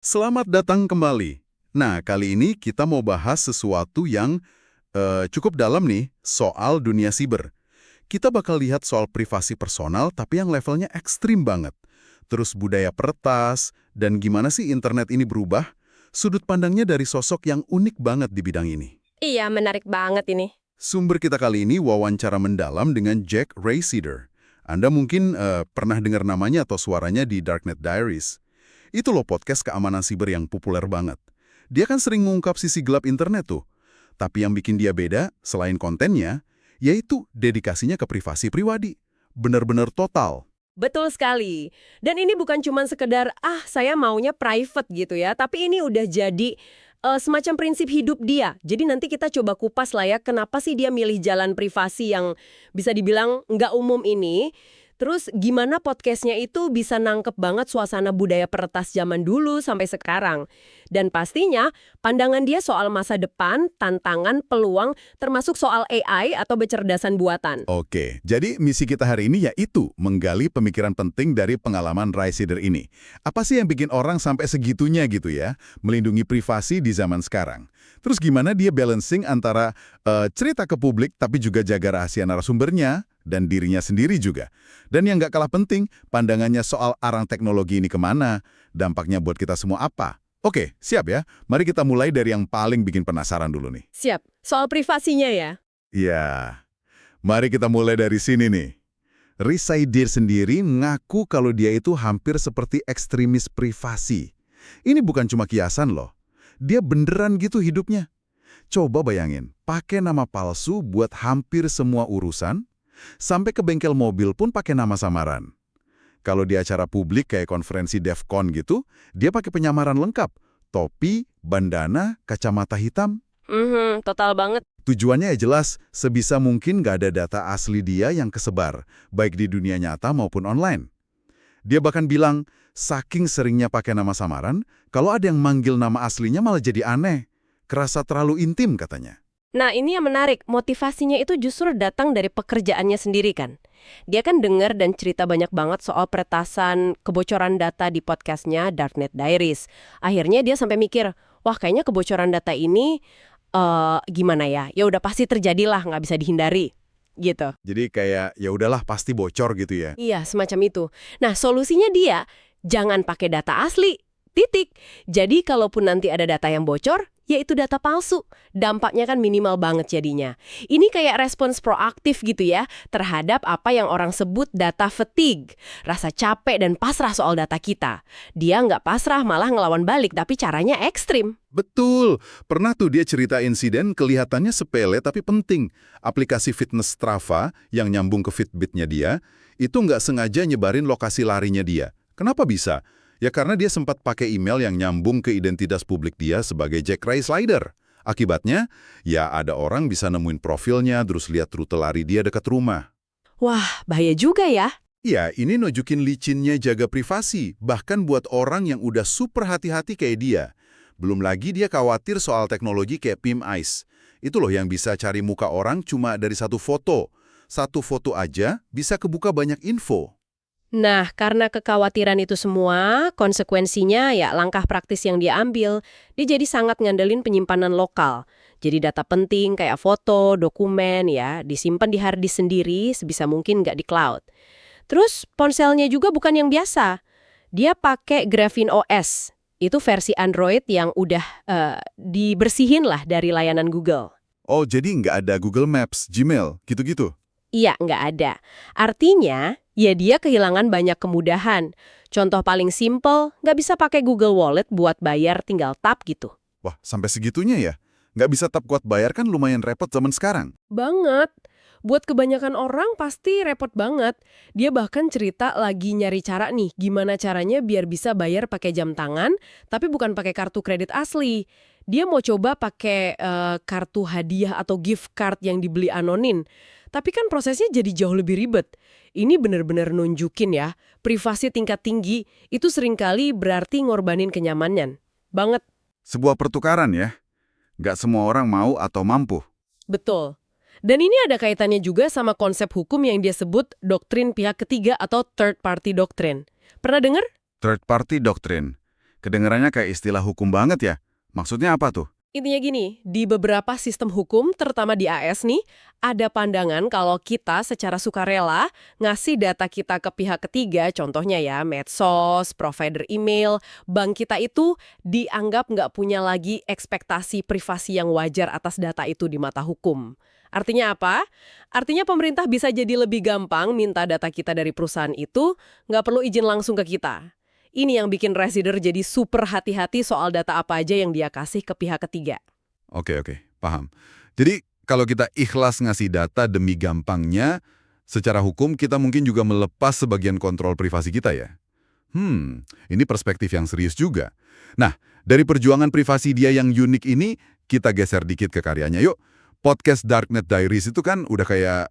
Selamat datang kembali. Nah, kali ini kita mau bahas sesuatu yang cukup dalam nih, soal dunia siber. Kita bakal lihat soal privasi personal, tapi yang levelnya ekstrim banget. Terus budaya peretas, dan gimana sih internet ini berubah? Sudut pandangnya dari sosok yang unik banget di bidang ini. Iya, menarik banget ini. Sumber kita kali ini wawancara mendalam dengan Jack Rayceder. Anda mungkin pernah dengar namanya atau suaranya di Darknet Diaries. Itu loh podcast keamanan siber yang populer banget. Dia kan sering mengungkap sisi gelap internet tuh. Tapi yang bikin dia beda, selain kontennya, yaitu dedikasinya ke privasi pribadi. Benar-benar total. Betul sekali. Dan ini bukan cuma sekedar, saya maunya private gitu ya, tapi ini udah jadi semacam prinsip hidup dia. Jadi nanti kita coba kupas lah ya, kenapa sih dia milih jalan privasi yang bisa dibilang nggak umum ini. Terus gimana podcastnya itu bisa nangkep banget suasana budaya peretas zaman dulu sampai sekarang. Dan pastinya pandangan dia soal masa depan, tantangan, peluang, termasuk soal AI atau kecerdasan buatan. Oke, jadi misi kita hari ini yaitu menggali pemikiran penting dari pengalaman Rayceder ini. Apa sih yang bikin orang sampai segitunya gitu ya, melindungi privasi di zaman sekarang? Terus gimana dia balancing antara cerita ke publik tapi juga jaga rahasia narasumbernya dan dirinya sendiri juga. Dan yang nggak kalah penting, pandangannya soal arang teknologi ini kemana, dampaknya buat kita semua apa. Oke, siap ya. Mari kita mulai dari yang paling bikin penasaran dulu nih. Siap. Soal privasinya ya. Ya, mari kita mulai dari sini nih. Rayceder sendiri ngaku kalau dia itu hampir seperti ekstremis privasi. Ini bukan cuma kiasan loh. Dia beneran gitu hidupnya. Coba bayangin, pakai nama palsu buat hampir semua urusan, sampai ke bengkel mobil pun pakai nama samaran. Kalau di acara publik kayak konferensi DEFCON gitu, dia pakai penyamaran lengkap. Topi, bandana, kacamata hitam. Total banget. Tujuannya ya jelas, sebisa mungkin nggak ada data asli dia yang kesebar, baik di dunia nyata maupun online. Dia bahkan bilang, saking seringnya pakai nama samaran, kalau ada yang manggil nama aslinya malah jadi aneh. Kerasa terlalu intim katanya. Nah, ini yang menarik. Motivasinya itu justru datang dari pekerjaannya sendiri kan. Dia kan dengar dan cerita banyak banget soal peretasan kebocoran data di podcastnya Darknet Diaries. Akhirnya dia sampai mikir, wah kayaknya kebocoran data ini gimana ya? Ya udah pasti terjadilah, nggak bisa dihindari. Gitu. Jadi kayak ya udahlah pasti bocor gitu ya. Iya, semacam itu. Nah, solusinya dia, jangan pakai data asli. Titik. Jadi kalaupun nanti ada data yang bocor, yaitu data palsu. Dampaknya kan minimal banget jadinya. Ini kayak respons proaktif gitu ya, terhadap apa yang orang sebut data fatigue. Rasa capek dan pasrah soal data kita. Dia nggak pasrah malah ngelawan balik, tapi caranya ekstrim. Betul. Pernah tuh dia cerita insiden kelihatannya sepele tapi penting. Aplikasi fitness Strava yang nyambung ke Fitbit-nya dia, itu nggak sengaja nyebarin lokasi larinya dia. Kenapa bisa? Ya karena dia sempat pakai email yang nyambung ke identitas publik dia sebagai Jack Rayceder. Akibatnya, ya ada orang bisa nemuin profilnya terus lihat rute lari dia dekat rumah. Wah, bahaya juga ya. Ya, ini nunjukin licinnya jaga privasi, bahkan buat orang yang udah super hati-hati kayak dia. Belum lagi dia khawatir soal teknologi kayak PIM Eyes. Itu loh yang bisa cari muka orang cuma dari satu foto. Satu foto aja bisa kebuka banyak info. Nah, karena kekhawatiran itu semua, konsekuensinya ya langkah praktis yang dia ambil, dia jadi sangat ngandelin penyimpanan lokal. Jadi data penting kayak foto, dokumen ya, disimpan di hard disk sendiri sebisa mungkin nggak di cloud. Terus ponselnya juga bukan yang biasa. Dia pakai Graphene OS. Itu versi Android yang udah dibersihin lah dari layanan Google. Oh, jadi nggak ada Google Maps, Gmail, gitu-gitu? Iya, nggak ada. Artinya, ya dia kehilangan banyak kemudahan. Contoh paling simple, nggak bisa pakai Google Wallet buat bayar tinggal tap gitu. Wah, sampai segitunya ya? Nggak bisa tap kuat bayar kan lumayan repot zaman sekarang. Banget. Buat kebanyakan orang pasti repot banget. Dia bahkan cerita lagi nyari cara nih, gimana caranya biar bisa bayar pakai jam tangan, tapi bukan pakai kartu kredit asli. Dia mau coba pakai kartu hadiah atau gift card yang dibeli anonim. Tapi kan prosesnya jadi jauh lebih ribet. Ini benar-benar nunjukin ya, privasi tingkat tinggi itu seringkali berarti ngorbanin kenyamanan. Banget. Sebuah pertukaran ya? Nggak semua orang mau atau mampu. Betul. Dan ini ada kaitannya juga sama konsep hukum yang dia sebut doktrin pihak ketiga atau third party doctrine. Pernah dengar? Third party doctrine. Kedengarannya kayak istilah hukum banget ya. Maksudnya apa tuh? Intinya gini, di beberapa sistem hukum, terutama di AS nih, ada pandangan kalau kita secara sukarela ngasih data kita ke pihak ketiga, contohnya ya, medsos, provider email, bank kita itu dianggap nggak punya lagi ekspektasi privasi yang wajar atas data itu di mata hukum. Artinya apa? Artinya pemerintah bisa jadi lebih gampang minta data kita dari perusahaan itu, nggak perlu izin langsung ke kita. Ini yang bikin Resider jadi super hati-hati soal data apa aja yang dia kasih ke pihak ketiga. Oke, paham. Jadi kalau kita ikhlas ngasih data demi gampangnya, secara hukum kita mungkin juga melepas sebagian kontrol privasi kita ya? Ini perspektif yang serius juga. Nah, dari perjuangan privasi dia yang unik ini, kita geser dikit ke karyanya. Yuk, podcast Darknet Diaries itu kan udah kayak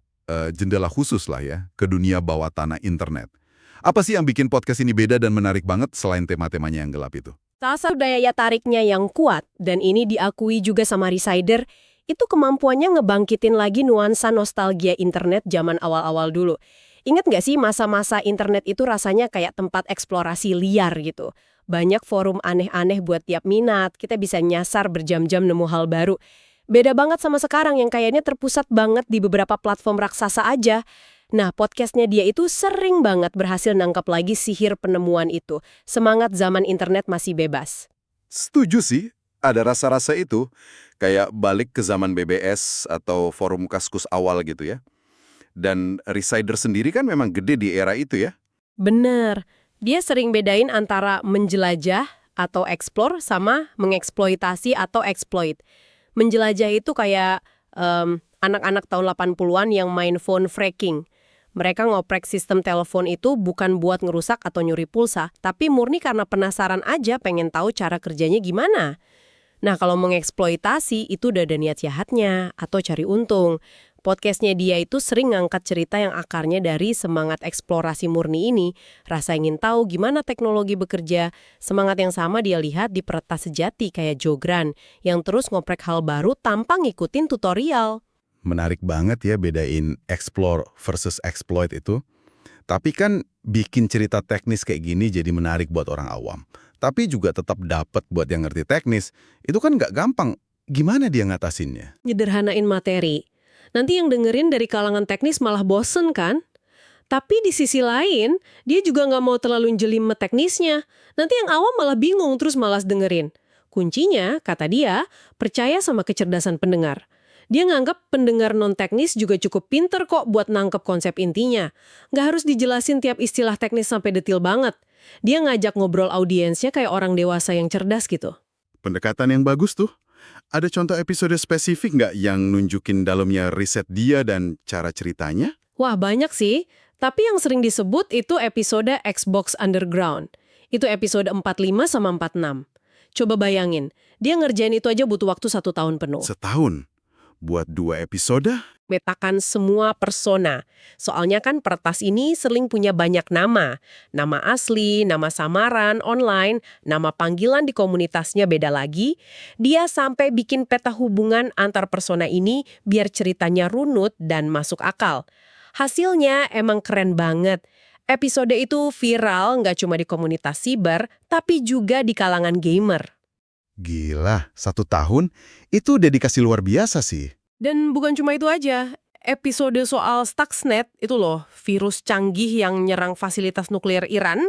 jendela khusus lah ya, ke dunia bawah tanah internet. Apa sih yang bikin podcast ini beda dan menarik banget selain tema-temanya yang gelap itu? Salah satu daya tariknya yang kuat, dan ini diakui juga sama Resider, itu kemampuannya ngebangkitin lagi nuansa nostalgia internet zaman awal-awal dulu. Ingat nggak sih masa-masa internet itu rasanya kayak tempat eksplorasi liar gitu. Banyak forum aneh-aneh buat tiap minat, kita bisa nyasar berjam-jam nemu hal baru. Beda banget sama sekarang yang kayaknya terpusat banget di beberapa platform raksasa aja. Nah, podcastnya dia itu sering banget berhasil nangkap lagi sihir penemuan itu. Semangat zaman internet masih bebas. Setuju sih, ada rasa-rasa itu. Kayak balik ke zaman BBS atau forum Kaskus awal gitu ya. Dan Resider sendiri kan memang gede di era itu ya. Bener. Dia sering bedain antara menjelajah atau explore sama mengeksploitasi atau exploit. Menjelajah itu kayak anak-anak tahun 80-an yang main phone fracking. Mereka ngoprek sistem telepon itu bukan buat ngerusak atau nyuri pulsa, tapi murni karena penasaran aja pengen tahu cara kerjanya gimana. Nah, kalau mengeksploitasi itu udah ada niat jahatnya atau cari untung. Podcastnya dia itu sering ngangkat cerita yang akarnya dari semangat eksplorasi murni ini, rasa ingin tahu gimana teknologi bekerja. Semangat yang sama dia lihat di peretas sejati kayak Jogran, yang terus ngoprek hal baru tanpa ngikutin tutorial. Menarik banget ya bedain explore versus exploit itu. Tapi kan bikin cerita teknis kayak gini jadi menarik buat orang awam. Tapi juga tetap dapat buat yang ngerti teknis. Itu kan nggak gampang. Gimana dia ngatasinnya? Nyederhanain materi. Nanti yang dengerin dari kalangan teknis malah bosen kan? Tapi di sisi lain, dia juga nggak mau terlalu jelimet teknisnya. Nanti yang awam malah bingung terus malas dengerin. Kuncinya, kata dia, percaya sama kecerdasan pendengar. Dia nganggap pendengar non-teknis juga cukup pinter kok buat nangkep konsep intinya. Nggak harus dijelasin tiap istilah teknis sampai detil banget. Dia ngajak ngobrol audiensnya kayak orang dewasa yang cerdas gitu. Pendekatan yang bagus tuh. Ada contoh episode spesifik nggak yang nunjukin dalamnya riset dia dan cara ceritanya? Wah, banyak sih. Tapi yang sering disebut itu episode Xbox Underground. Itu episode 45 sama 46. Coba bayangin, dia ngerjain itu aja butuh waktu 1 tahun penuh. Setahun. Buat 2 episode? Metakan semua persona. Soalnya kan peretas ini sering punya banyak nama. Nama asli, nama samaran, online, nama panggilan di komunitasnya beda lagi. Dia sampai bikin peta hubungan antar persona ini biar ceritanya runut dan masuk akal. Hasilnya emang keren banget. Episode itu viral nggak cuma di komunitas siber, tapi juga di kalangan gamer. Gila, 1 tahun? Itu dedikasi luar biasa sih. Dan bukan cuma itu aja, episode soal Stuxnet itu loh, virus canggih yang nyerang fasilitas nuklir Iran,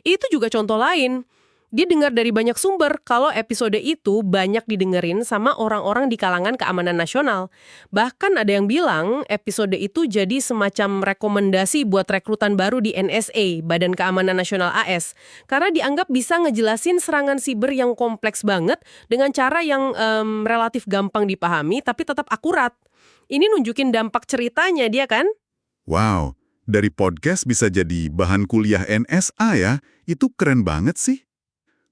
itu juga contoh lain. Dia dengar dari banyak sumber kalau episode itu banyak didengerin sama orang-orang di kalangan keamanan nasional. Bahkan ada yang bilang episode itu jadi semacam rekomendasi buat rekrutan baru di NSA, Badan Keamanan Nasional AS. Karena dianggap bisa ngejelasin serangan siber yang kompleks banget dengan cara yang relatif gampang dipahami tapi tetap akurat. Ini nunjukin dampak ceritanya dia kan? Wow, dari podcast bisa jadi bahan kuliah NSA ya? Itu keren banget sih.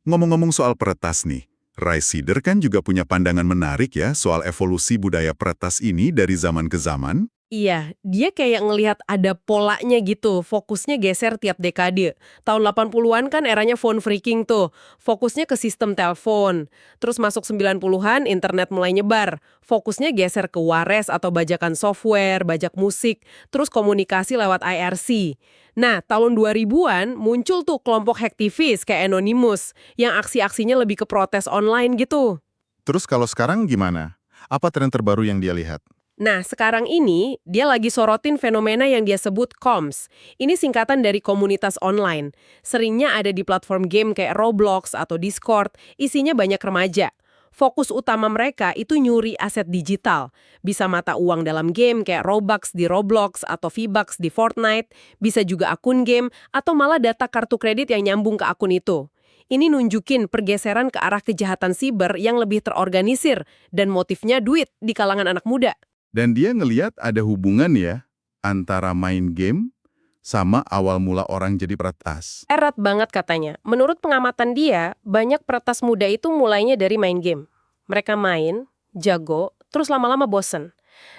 Ngomong-ngomong soal peretas nih, Resider kan juga punya pandangan menarik ya soal evolusi budaya peretas ini dari zaman ke zaman. Iya, dia kayak ngelihat ada polanya gitu, fokusnya geser tiap dekade. Tahun 80-an kan eranya phone freaking tuh, fokusnya ke sistem telepon. Terus masuk 90-an, internet mulai nyebar, fokusnya geser ke wares atau bajakan software, bajak musik, terus komunikasi lewat IRC. Nah, tahun 2000-an muncul tuh kelompok hacktivis kayak Anonymous, yang aksi-aksinya lebih ke protes online gitu. Terus kalau sekarang gimana? Apa tren terbaru yang dia lihat? Nah, sekarang ini dia lagi sorotin fenomena yang dia sebut COMS. Ini singkatan dari komunitas online. Seringnya ada di platform game kayak Roblox atau Discord, isinya banyak remaja. Fokus utama mereka itu nyuri aset digital. Bisa mata uang dalam game kayak Robux di Roblox atau V-Bucks di Fortnite, bisa juga akun game, atau malah data kartu kredit yang nyambung ke akun itu. Ini nunjukin pergeseran ke arah kejahatan siber yang lebih terorganisir dan motifnya duit di kalangan anak muda. Dan dia ngeliat ada hubungan ya antara main game sama awal mula orang jadi peretas. Erat banget katanya. Menurut pengamatan dia, banyak peretas muda itu mulainya dari main game. Mereka main, jago, terus lama-lama bosen.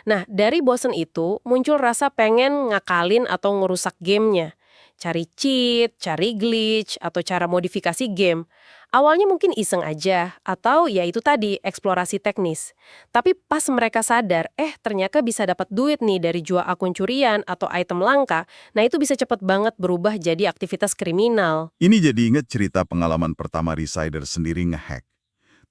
Nah, dari bosen itu muncul rasa pengen ngakalin atau ngerusak gamenya. Cari cheat, cari glitch, atau cara modifikasi game. Awalnya mungkin iseng aja, atau ya itu tadi, eksplorasi teknis. Tapi pas mereka sadar, ternyata bisa dapat duit nih dari jual akun curian atau item langka, nah itu bisa cepet banget berubah jadi aktivitas kriminal. Ini jadi inget cerita pengalaman pertama Resider sendiri ngehack.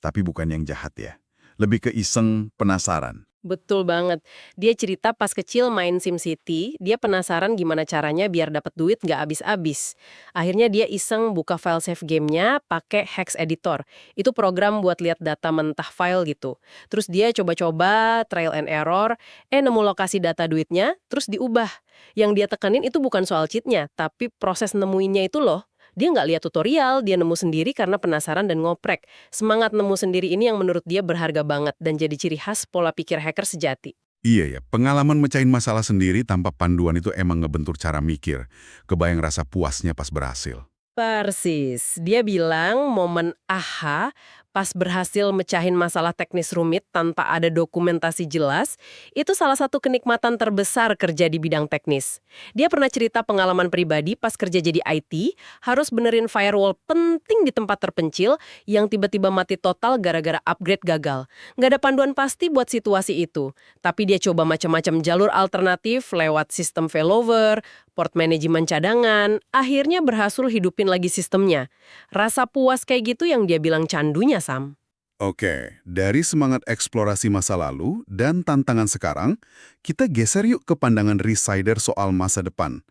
Tapi bukan yang jahat ya. Lebih ke iseng, penasaran. Betul banget. Dia cerita pas kecil main SimCity, dia penasaran gimana caranya biar dapat duit nggak habis-habis. Akhirnya dia iseng buka file save gamenya pakai Hex Editor. Itu program buat lihat data mentah file gitu. Terus dia coba-coba, trial and error, nemu lokasi data duitnya, terus diubah. Yang dia tekanin itu bukan soal cheatnya, tapi proses nemuinnya itu loh. Dia nggak lihat tutorial, dia nemu sendiri karena penasaran dan ngoprek. Semangat nemu sendiri ini yang menurut dia berharga banget dan jadi ciri khas pola pikir hacker sejati. Iya ya, pengalaman mecahin masalah sendiri tanpa panduan itu emang ngebentur cara mikir. Kebayang rasa puasnya pas berhasil. Persis. Dia bilang momen aha pas berhasil mecahin masalah teknis rumit tanpa ada dokumentasi jelas, itu salah satu kenikmatan terbesar kerja di bidang teknis. Dia pernah cerita pengalaman pribadi pas kerja jadi IT, harus benerin firewall penting di tempat terpencil yang tiba-tiba mati total gara-gara upgrade gagal. Nggak ada panduan pasti buat situasi itu, tapi dia coba macam-macam jalur alternatif lewat sistem failover, port manajemen cadangan, akhirnya berhasil hidupin lagi sistemnya. Rasa puas kayak gitu yang dia bilang candunya, Sam. Oke, dari semangat eksplorasi masa lalu dan tantangan sekarang, kita geser yuk ke pandangan Resider soal masa depan.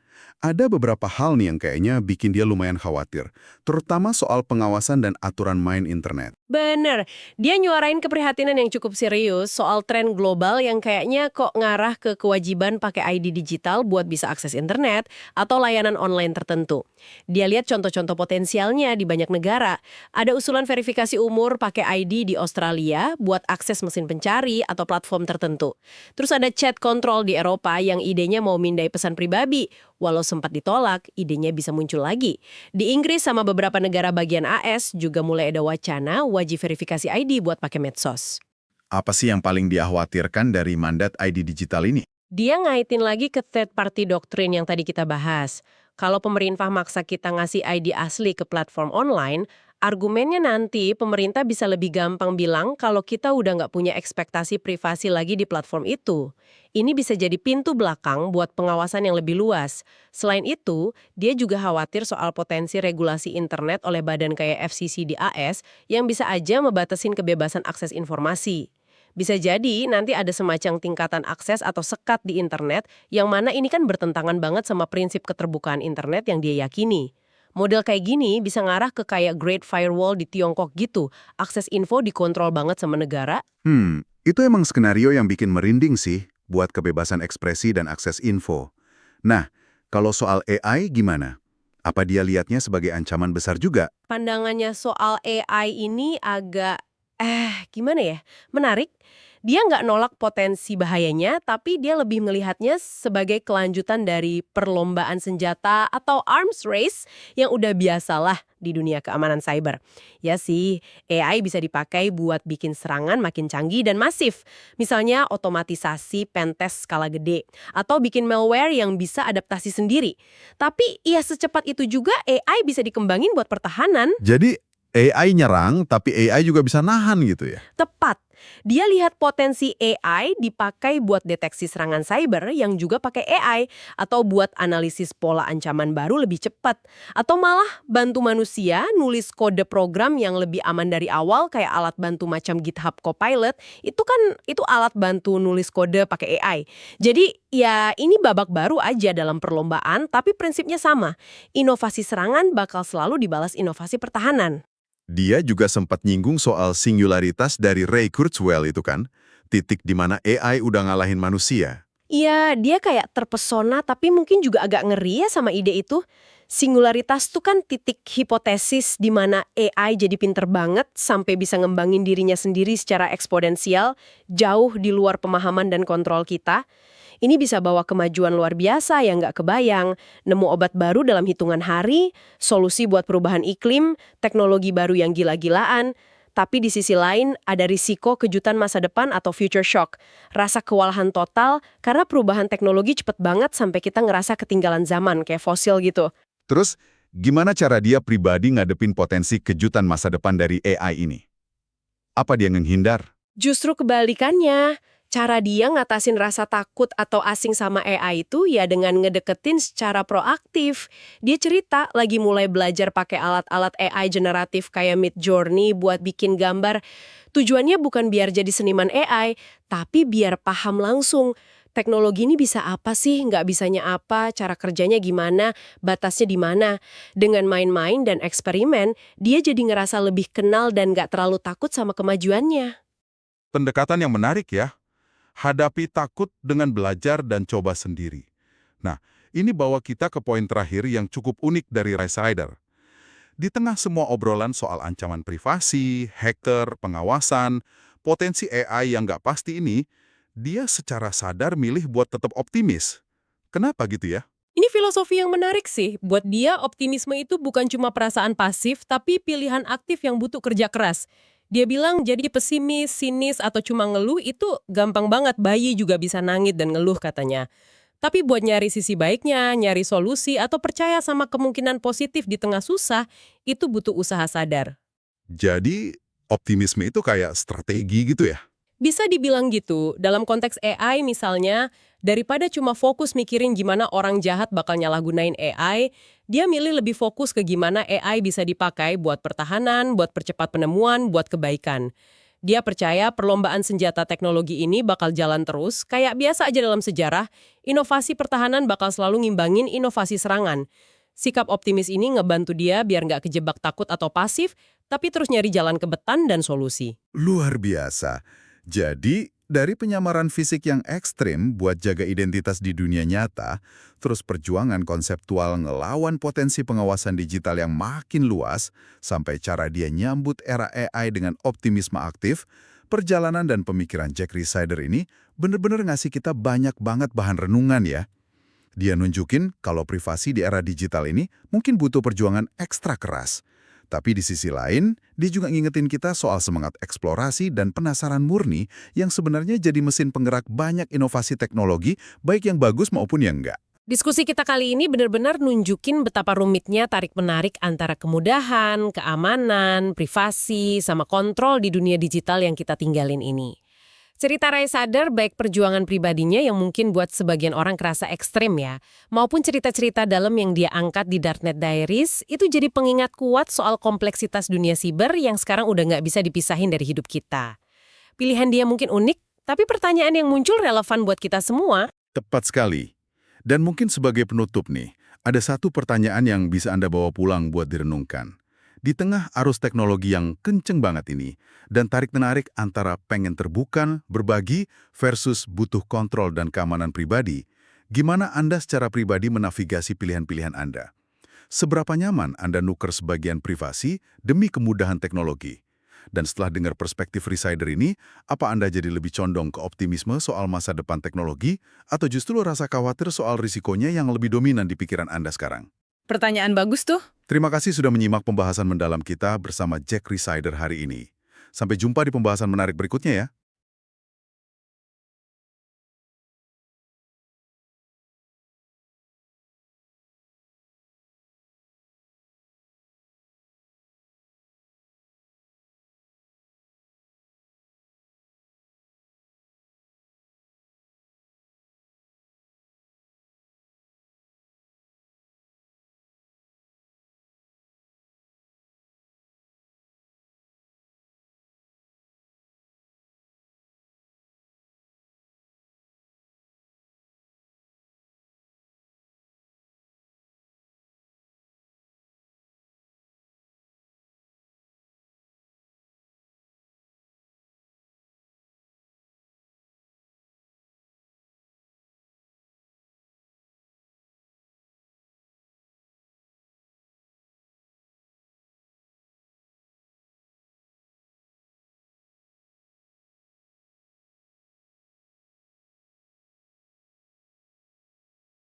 Ada beberapa hal nih yang kayaknya bikin dia lumayan khawatir, terutama soal pengawasan dan aturan main internet. Bener, dia nyuarain keprihatinan yang cukup serius soal tren global yang kayaknya kok ngarah ke kewajiban pakai ID digital buat bisa akses internet atau layanan online tertentu. Dia lihat contoh-contoh potensialnya di banyak negara. Ada usulan verifikasi umur pakai ID di Australia buat akses mesin pencari atau platform tertentu. Terus ada chat control di Eropa yang idenya mau mindai pesan pribadi. Walau sempat ditolak, idenya bisa muncul lagi. Di Inggris sama beberapa negara bagian AS juga mulai ada wacana wajib verifikasi ID buat pakai medsos. Apa sih yang paling dia khawatirkan dari mandat ID digital ini? Dia ngaitin lagi ke third party doctrine yang tadi kita bahas. Kalau pemerintah maksa kita ngasih ID asli ke platform online, argumennya nanti pemerintah bisa lebih gampang bilang kalau kita udah nggak punya ekspektasi privasi lagi di platform itu. Ini bisa jadi pintu belakang buat pengawasan yang lebih luas. Selain itu, dia juga khawatir soal potensi regulasi internet oleh badan kayak FCC di AS yang bisa aja membatasin kebebasan akses informasi. Bisa jadi nanti ada semacam tingkatan akses atau sekat di internet yang mana ini kan bertentangan banget sama prinsip keterbukaan internet yang dia yakini. Model kayak gini bisa ngarah ke kayak Great Firewall di Tiongkok gitu. Akses info dikontrol banget sama negara. Itu emang skenario yang bikin merinding sih buat kebebasan ekspresi dan akses info. Nah, kalau soal AI gimana? Apa dia lihatnya sebagai ancaman besar juga? Pandangannya soal AI ini agak Gimana ya? Menarik. Dia nggak nolak potensi bahayanya, tapi dia lebih melihatnya sebagai kelanjutan dari perlombaan senjata atau arms race yang udah biasalah di dunia keamanan cyber. Ya sih, AI bisa dipakai buat bikin serangan makin canggih dan masif. Misalnya otomatisasi pentest skala gede, atau bikin malware yang bisa adaptasi sendiri. Tapi ya secepat itu juga AI bisa dikembangin buat pertahanan. Jadi AI nyerang, tapi AI juga bisa nahan gitu ya? Tepat. Dia lihat potensi AI dipakai buat deteksi serangan cyber yang juga pakai AI, atau buat analisis pola ancaman baru lebih cepat, atau malah bantu manusia nulis kode program yang lebih aman dari awal kayak alat bantu macam GitHub Copilot. Itu alat bantu nulis kode pakai AI. Jadi ya ini babak baru aja dalam perlombaan, tapi prinsipnya sama. Inovasi serangan bakal selalu dibalas inovasi pertahanan. Dia juga sempat nyinggung soal singularitas dari Ray Kurzweil itu kan, titik di mana AI udah ngalahin manusia. Iya, dia kayak terpesona tapi mungkin juga agak ngeri ya sama ide itu. Singularitas tuh kan titik hipotesis di mana AI jadi pinter banget sampai bisa ngembangin dirinya sendiri secara eksponensial, jauh di luar pemahaman dan kontrol kita. Ini bisa bawa kemajuan luar biasa yang nggak kebayang, nemu obat baru dalam hitungan hari, solusi buat perubahan iklim, teknologi baru yang gila-gilaan. Tapi di sisi lain, ada risiko kejutan masa depan atau future shock. Rasa kewalahan total karena perubahan teknologi cepet banget sampai kita ngerasa ketinggalan zaman, kayak fosil gitu. Terus, gimana cara dia pribadi ngadepin potensi kejutan masa depan dari AI ini? Apa dia menghindar? Justru kebalikannya. Cara dia ngatasin rasa takut atau asing sama AI itu ya dengan ngedeketin secara proaktif. Dia cerita lagi mulai belajar pakai alat-alat AI generatif kayak Midjourney buat bikin gambar. Tujuannya bukan biar jadi seniman AI, tapi biar paham langsung. Teknologi ini bisa apa sih, nggak bisanya apa, cara kerjanya gimana, batasnya di mana. Dengan main-main dan eksperimen, dia jadi ngerasa lebih kenal dan nggak terlalu takut sama kemajuannya. Pendekatan yang menarik ya. Hadapi takut dengan belajar dan coba sendiri. Nah, ini bawa kita ke poin terakhir yang cukup unik dari Ray Sider. Di tengah semua obrolan soal ancaman privasi, hacker, pengawasan, potensi AI yang nggak pasti ini, dia secara sadar milih buat tetap optimis. Kenapa gitu ya? Ini filosofi yang menarik sih. Buat dia, optimisme itu bukan cuma perasaan pasif, tapi pilihan aktif yang butuh kerja keras. Dia bilang jadi pesimis, sinis, atau cuma ngeluh itu gampang banget. Bayi juga bisa nangis dan ngeluh katanya. Tapi buat nyari sisi baiknya, nyari solusi, atau percaya sama kemungkinan positif di tengah susah, itu butuh usaha sadar. Jadi, optimisme itu kayak strategi gitu ya? Bisa dibilang gitu, dalam konteks AI misalnya, daripada cuma fokus mikirin gimana orang jahat bakal nyalahgunain AI, dia milih lebih fokus ke gimana AI bisa dipakai buat pertahanan, buat percepat penemuan, buat kebaikan. Dia percaya perlombaan senjata teknologi ini bakal jalan terus, kayak biasa aja dalam sejarah, inovasi pertahanan bakal selalu ngimbangin inovasi serangan. Sikap optimis ini ngebantu dia biar nggak kejebak takut atau pasif, tapi terus nyari jalan ke betan dan solusi. Luar biasa. Jadi, dari penyamaran fisik yang ekstrim buat jaga identitas di dunia nyata, terus perjuangan konseptual ngelawan potensi pengawasan digital yang makin luas, sampai cara dia nyambut era AI dengan optimisme aktif, perjalanan dan pemikiran Jack Rhysider ini bener-bener ngasih kita banyak banget bahan renungan ya. Dia nunjukin kalau privasi di era digital ini mungkin butuh perjuangan ekstra keras. Tapi di sisi lain, dia juga ngingetin kita soal semangat eksplorasi dan penasaran murni yang sebenarnya jadi mesin penggerak banyak inovasi teknologi, baik yang bagus maupun yang enggak. Diskusi kita kali ini benar-benar nunjukin betapa rumitnya tarik-menarik antara kemudahan, keamanan, privasi, sama kontrol di dunia digital yang kita tinggalin ini. Cerita Ray Sider baik perjuangan pribadinya yang mungkin buat sebagian orang kerasa ekstrim ya, maupun cerita-cerita dalam yang dia angkat di Darknet Diaries, itu jadi pengingat kuat soal kompleksitas dunia siber yang sekarang udah nggak bisa dipisahin dari hidup kita. Pilihan dia mungkin unik, tapi pertanyaan yang muncul relevan buat kita semua. Tepat sekali. Dan mungkin sebagai penutup nih, ada satu pertanyaan yang bisa Anda bawa pulang buat direnungkan. Di tengah arus teknologi yang kenceng banget ini, dan tarik-menarik antara pengen terbuka, berbagi, versus butuh kontrol dan keamanan pribadi, gimana Anda secara pribadi menavigasi pilihan-pilihan Anda? Seberapa nyaman Anda nuker sebagian privasi demi kemudahan teknologi? Dan setelah dengar perspektif Resider ini, apa Anda jadi lebih condong ke optimisme soal masa depan teknologi, atau justru rasa khawatir soal risikonya yang lebih dominan di pikiran Anda sekarang? Pertanyaan bagus tuh. Terima kasih sudah menyimak pembahasan mendalam kita bersama Jack Resider hari ini. Sampai jumpa di pembahasan menarik berikutnya ya.